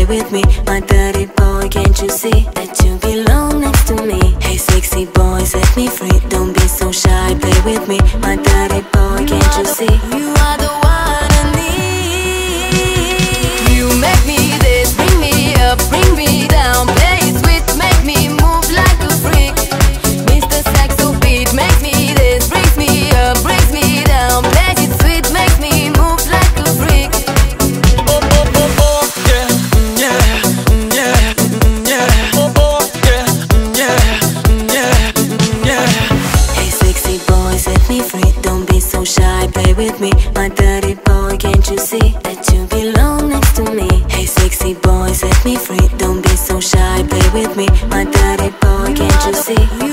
with me, my dirty boy. Can't you see that you belong next to me? Hey sexy boy, set me free. Don't be so shy, play with me, my dirty boy. Can't you see? You are the one I need. You make me this, bring me up, bring me down. Play it sweet, make me move like a freak. Mr. Saxo beat makes me this, brings me up, brings me down. Play it sweet, make me move like a freak. Oh, oh, oh, oh, yeah, yeah, yeah, yeah. Oh, oh, yeah, yeah, yeah, yeah. Hey sexy boy, set me free. Don't be so shy, play with me, my dirty boy. Can't you see that you belong next to me? Hey sexy boy, set me free. Don't be so shy, play with me, my dirty boy. Can't you see?